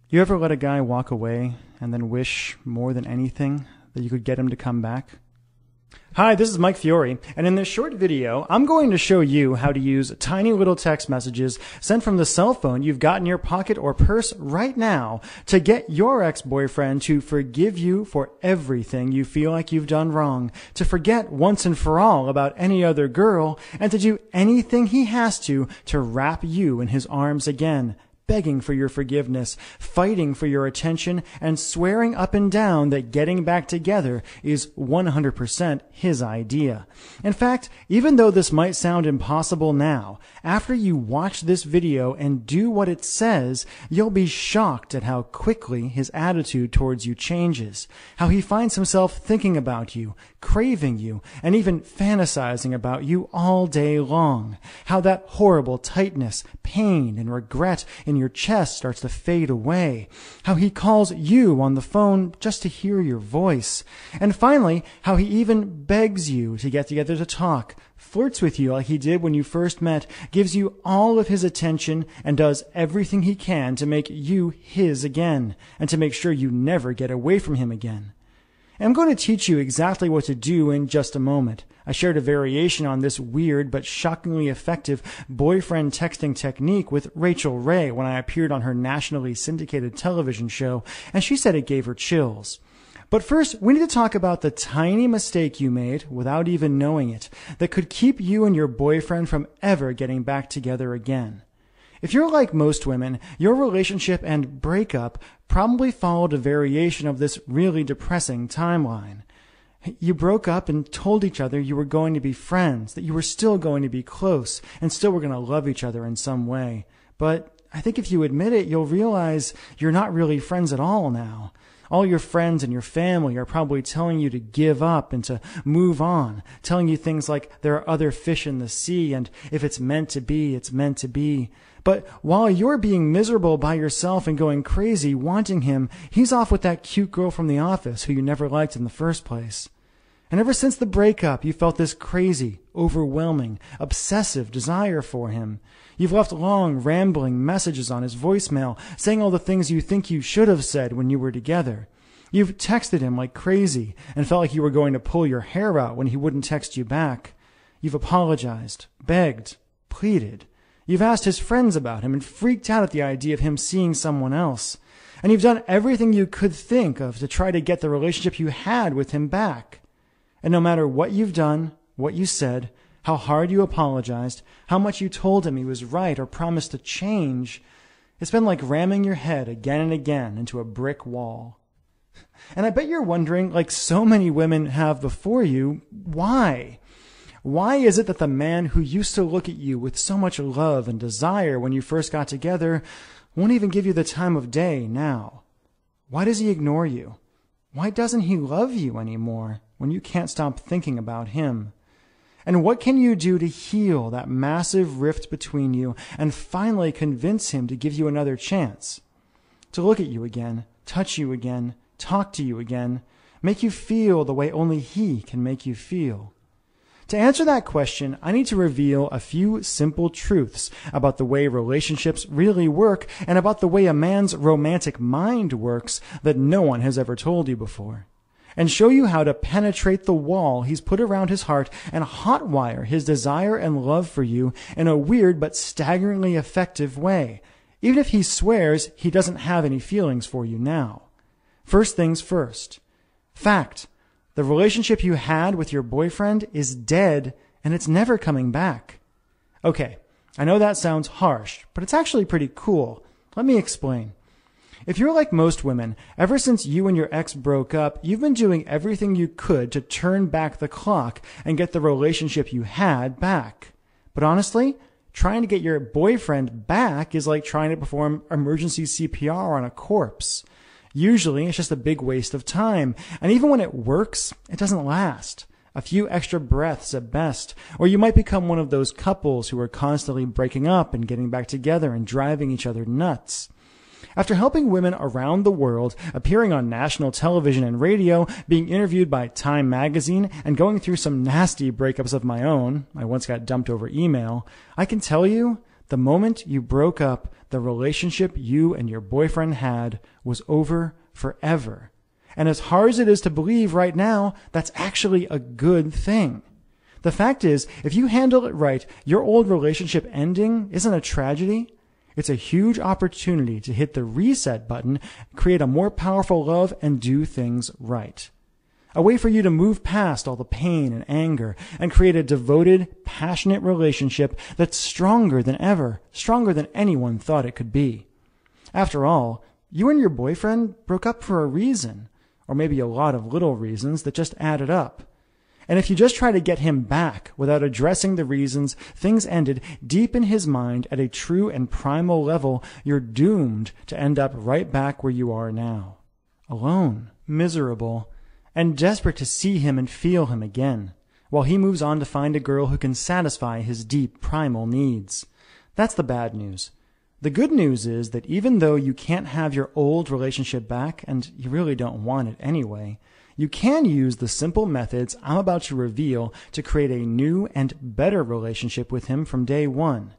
You ever let a guy walk away and then wish more than anything that you could get him to come back? Hi, this is Mike Fiore, and in this short video, I'm going to show you how to use tiny little text messages sent from the cell phone you've got in your pocket or purse right now to get your ex-boyfriend to forgive you for everything you feel like you've done wrong, to forget once and for all about any other girl, and to do anything he has to wrap you in his arms again, begging for your forgiveness, fighting for your attention, and swearing up and down that getting back together is 100% his idea. In fact, even though this might sound impossible now, after you watch this video and do what it says, you'll be shocked at how quickly his attitude towards you changes, how he finds himself thinking about you, craving you, and even fantasizing about you all day long, how that horrible tightness, pain, and regret in your chest starts to fade away, how he calls you on the phone just to hear your voice, and finally, how he even begs you to get together to talk, flirts with you like he did when you first met, gives you all of his attention, and does everything he can to make you his again, and to make sure you never get away from him again. I'm going to teach you exactly what to do in just a moment. I shared a variation on this weird but shockingly effective boyfriend texting technique with Rachel Ray when I appeared on her nationally syndicated television show, and she said it gave her chills. But first, we need to talk about the tiny mistake you made without even knowing it that could keep you and your boyfriend from ever getting back together again. If you're like most women, your relationship and breakup probably followed a variation of this really depressing timeline. You broke up and told each other you were going to be friends, that you were still going to be close, and still were going to love each other in some way. But I think if you admit it, you'll realize you're not really friends at all now. All your friends and your family are probably telling you to give up and to move on, telling you things like there are other fish in the sea and if it's meant to be, it's meant to be. But while you're being miserable by yourself and going crazy wanting him, he's off with that cute girl from the office who you never liked in the first place. And ever since the breakup, you felt this crazy, overwhelming, obsessive desire for him. You've left long, rambling messages on his voicemail, saying all the things you think you should have said when you were together. You've texted him like crazy and felt like you were going to pull your hair out when he wouldn't text you back. You've apologized, begged, pleaded. You've asked his friends about him and freaked out at the idea of him seeing someone else. And you've done everything you could think of to try to get the relationship you had with him back. And no matter what you've done, what you said, how hard you apologized, how much you told him he was right or promised to change, it's been like ramming your head again and again into a brick wall. And I bet you're wondering, like so many women have before you, why? Why is it that the man who used to look at you with so much love and desire when you first got together won't even give you the time of day now? Why does he ignore you? Why doesn't he love you anymore when you can't stop thinking about him? And what can you do to heal that massive rift between you and finally convince him to give you another chance? To look at you again, touch you again, talk to you again, make you feel the way only he can make you feel? To answer that question, I need to reveal a few simple truths about the way relationships really work and about the way a man's romantic mind works that no one has ever told you before, and show you how to penetrate the wall he's put around his heart and hotwire his desire and love for you in a weird but staggeringly effective way, even if he swears he doesn't have any feelings for you now. First things first. Fact. The relationship you had with your boyfriend is dead, and it's never coming back. Okay, I know that sounds harsh, but it's actually pretty cool. Let me explain. If you're like most women, ever since you and your ex broke up, you've been doing everything you could to turn back the clock and get the relationship you had back. But honestly, trying to get your boyfriend back is like trying to perform emergency CPR on a corpse. Usually, it's just a big waste of time, and even when it works, it doesn't last. A few extra breaths at best, or you might become one of those couples who are constantly breaking up and getting back together and driving each other nuts. After helping women around the world, appearing on national television and radio, being interviewed by Time magazine, and going through some nasty breakups of my own, I once got dumped over email, I can tell you The moment you broke up, the relationship you and your boyfriend had was over forever. And as hard as it is to believe right now, that's actually a good thing. The fact is, if you handle it right, your old relationship ending isn't a tragedy. It's a huge opportunity to hit the reset button, create a more powerful love, and do things right. A way for you to move past all the pain and anger and create a devoted, passionate relationship that's stronger than ever, stronger than anyone thought it could be. After all, you and your boyfriend broke up for a reason, or maybe a lot of little reasons that just added up. And if you just try to get him back without addressing the reasons things ended deep in his mind at a true and primal level, you're doomed to end up right back where you are now. Alone, miserable, and desperate to see him and feel him again, while he moves on to find a girl who can satisfy his deep primal needs. That's the bad news. The good news is that even though you can't have your old relationship back, and you really don't want it anyway, you can use the simple methods I'm about to reveal to create a new and better relationship with him from day one.